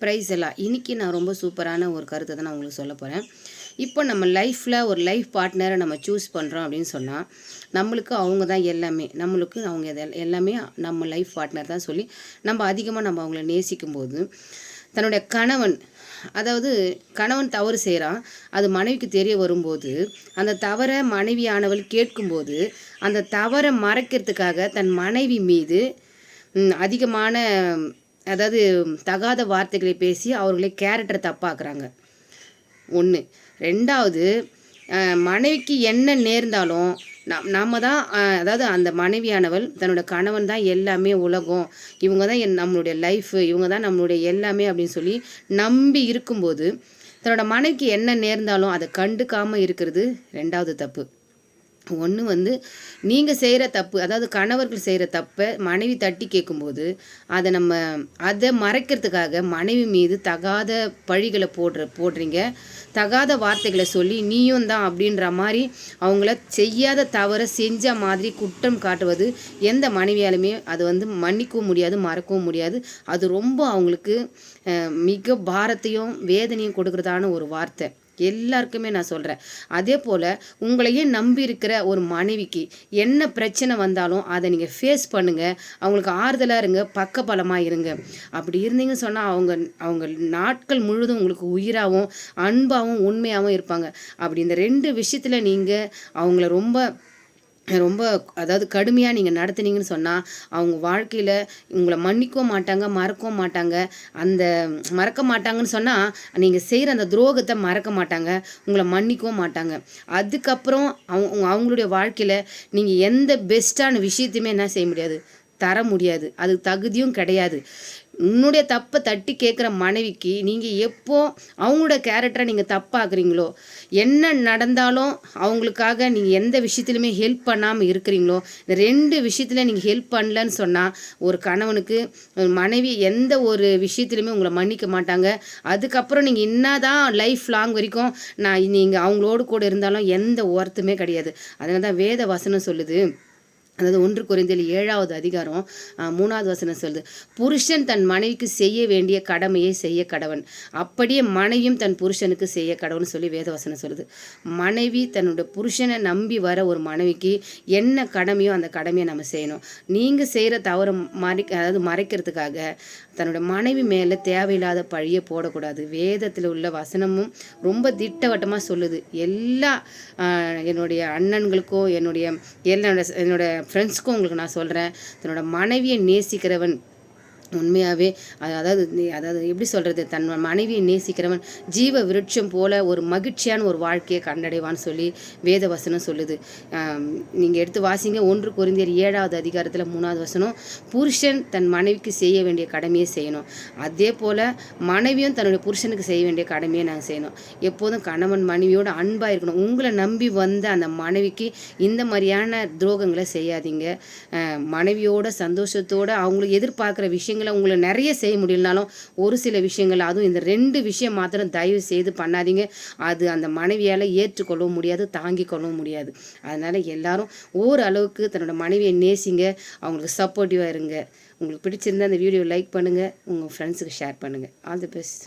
Price எல்லாம் இன்றைக்கி நான் ரொம்ப சூப்பரான ஒரு கருத்தை தான் நான் உங்களுக்கு சொல்ல போகிறேன். இப்போ நம்ம லைஃப்பில் ஒரு லைஃப் பார்ட்னரை நம்ம சூஸ் பண்ணுறோம் அப்படின்னு சொன்னால் நம்மளுக்கு அவங்க தான் எல்லாமே, நம்மளுக்கு அவங்க எல்லாமே நம்ம லைஃப் பார்ட்னர் தான் சொல்லி நம்ம அதிகமாக நம்ம அவங்கள நேசிக்கும் போது தன்னுடைய கணவன், அதாவது கணவன் தவறு செய்கிறான், அது மனைவிக்கு தெரிய வரும்போது அந்த தவறை மனைவியானவள் கேட்கும்போது அந்த தவறை மறைக்கிறதுக்காக தன் மனைவி மீது அதிகமான, அதாவது தகாத வார்த்தைகளை பேசி அவர்களை கேரக்டரை தப்பாக்குறாங்க. ஒன்று. ரெண்டாவது, மனைவிக்கு என்ன நேர்ந்தாலும் நம்ம தான், அதாவது அந்த மனைவியானவள் தன்னோட கணவன் தான் எல்லாமே, உலகம், இவங்க தான் நம்மளுடைய லைஃபு, இவங்க தான் நம்மளுடைய எல்லாமே அப்படின்னு சொல்லி நம்பி இருக்கும்போது தன்னோட மனைவிக்கு என்ன நேர்ந்தாலும் அதை கண்டுக்காமல் இருக்கிறது ரெண்டாவது தப்பு. ஒன்று நீங்கள் செய்கிற தப்பு, அதாவது கணவர்கள் செய்கிற தப்பை மனைவி தட்டி கேட்கும்போது அதை மறைக்கிறதுக்காக மனைவி மீது தகாத பழிகளை போடுறீங்க, தகாத வார்த்தைகளை சொல்லி நீயும் தான் அப்படின்ற மாதிரி அவங்கள செய்யாத தவறை செஞ்ச மாதிரி குற்றம் காட்டுவது எந்த மனைவியாலுமே அது மன்னிக்கவும் முடியாது, மறக்கவும் முடியாது. அது ரொம்ப அவங்களுக்கு மிக பாரத்தையும் வேதனையும் கொடுக்குறதான ஒரு வார்த்தை. எல்லாருக்குமே நான் சொல்கிறேன். அதே போல் உங்களையே நம்பி இருக்கிற ஒரு மனைவிக்கு என்ன பிரச்சனை வந்தாலும் அதை நீங்கள் ஃபேஸ் பண்ணுங்கள், அவங்களுக்கு ஆறுதலாக இருங்க, பக்கபலமாக இருங்க. அப்படி இருந்தீங்கன்னு சொன்னால் அவங்க நாட்கள் முழுவதும் உங்களுக்கு உயிராகவும் அன்பாகவும் உண்மையாகவும் இருப்பாங்க. அப்படி இந்த 2 விஷயத்தில் நீங்கள் அவங்கள ரொம்ப அதாவது கடுமையாக நீங்கள் நடத்துனீங்கன்னு சொன்னால் அவங்க வாழ்க்கையில் உங்களை மன்னிக்கவும் மாட்டாங்க, மறக்கவும் மாட்டாங்க. அந்த மறக்க மாட்டாங்கன்னு சொன்னால் நீங்கள் செய்கிற அந்த துரோகத்தை மறக்க மாட்டாங்க, உங்களை மன்னிக்கவும் மாட்டாங்க. அதுக்கப்புறம் அவங்களுடைய வாழ்க்கையில் நீங்கள் எந்த பெஸ்ட்டான விஷயத்தையுமே என்ன செய்ய முடியாது, தர முடியாது. அது தகுதியும் கிடையாது. உன்னுடைய தப்பை தட்டி கேட்குற மனைவிக்கு நீங்கள் எப்போ அவங்களோட கேரக்டரை நீங்கள் தப்பாக்குறீங்களோ, என்ன நடந்தாலும் அவங்களுக்காக நீங்கள் எந்த விஷயத்துலையுமே ஹெல்ப் பண்ணாமல் இருக்கிறீங்களோ, இந்த 2 விஷயத்தில் நீங்கள் ஹெல்ப் பண்ணலன்னு சொன்னால் ஒரு கணவனுக்கு மனைவி எந்த ஒரு விஷயத்துலையுமே உங்களை மன்னிக்க மாட்டாங்க. அதுக்கப்புறம் நீங்கள் என்னதான் லைஃப் லாங் வரைக்கும் நீங்கள் அவங்களோடு கூட இருந்தாலும் எந்த ஒர்த்துமே கிடையாது. அதனால தான் வேத வசனம் சொல்லுது, அதாவது 1 கொரிந்தியர் 7வது அதிகாரம் 3வது வசனம் சொல்லுது, புருஷன் தன் மனைவிக்கு செய்ய வேண்டிய கடமையை செய்ய கடவன், அப்படியே மனைவியும் தன் புருஷனுக்கு செய்ய கடவுன்னு சொல்லி வேதவசனம் சொல்லுது. மனைவி தன்னுடைய புருஷனை நம்பி வர ஒரு மனைவிக்கு என்ன கடமையோ அந்த கடமையை நம்ம செய்யணும். நீங்கள் செய்கிற தவறு மறைக்கிறதுக்காக தன்னோட மனைவி மேலே தேவையில்லாத பழியை போடக்கூடாது. வேதத்தில் உள்ள வசனமும் ரொம்ப திட்டவட்டமாக சொல்லுது. எல்லா என்னுடைய அண்ணன்களுக்கும் என்னோட ஃப்ரெண்ட்ஸ்க்கும் உங்களுக்கு நான் சொல்கிறேன், தன்னோட மனைவியை நேசிக்கிறவன் உண்மையாகவே, அதாவது எப்படி சொல்கிறது, தன் மனைவியை நேசிக்கிறவன் ஜீவ விருட்சம் போல ஒரு மகிழ்ச்சியான ஒரு வாழ்க்கையை கண்டடைவான்னு சொல்லி வேதவசனம் சொல்லுது. நீங்கள் எடுத்து வாசிங்க, 1 கொரிந்தியர் 7வது அதிகாரத்தில் 3வது வசனம், புருஷன் தன் மனைவிக்கு செய்ய வேண்டிய கடமையை செய்யணும். அதே போல் மனைவியும் தன்னுடைய புருஷனுக்கு செய்ய வேண்டிய கடமையை நாங்கள் செய்யணும். எப்போதும் கணவன் மனைவியோட அன்பாக இருக்கணும். உங்களை நம்பி வந்த அந்த மனைவிக்கு இந்த மாதிரியான துரோகங்களை செய்யாதீங்க. மனைவியோட சந்தோஷத்தோடு அவங்களுக்கு எதிர்பார்க்குற விஷயங்களை உங்களை நிறைய செய்ய முடியலனாலும் ஒரு சில விஷயங்கள், அதுவும் இந்த 2 விஷயம் மாத்திரம் தயவு செய்து பண்ணாதீங்க. அது அந்த மனைவியால் ஏற்றுக்கொள்ளவும் முடியாது, தாங்கிக் கொள்ளவும் முடியாது. அதனால் எல்லாரும் ஓரளவுக்கு தன்னோட மனைவியை நேசிங்க, அவங்களுக்கு சப்போர்ட்டிவாக இருங்க. உங்களுக்கு பிடிச்சிருந்தா அந்த வீடியோ லைக் பண்ணுங்கள், உங்கள் ஃப்ரெண்ட்ஸுக்கு ஷேர் பண்ணுங்கள். All the best.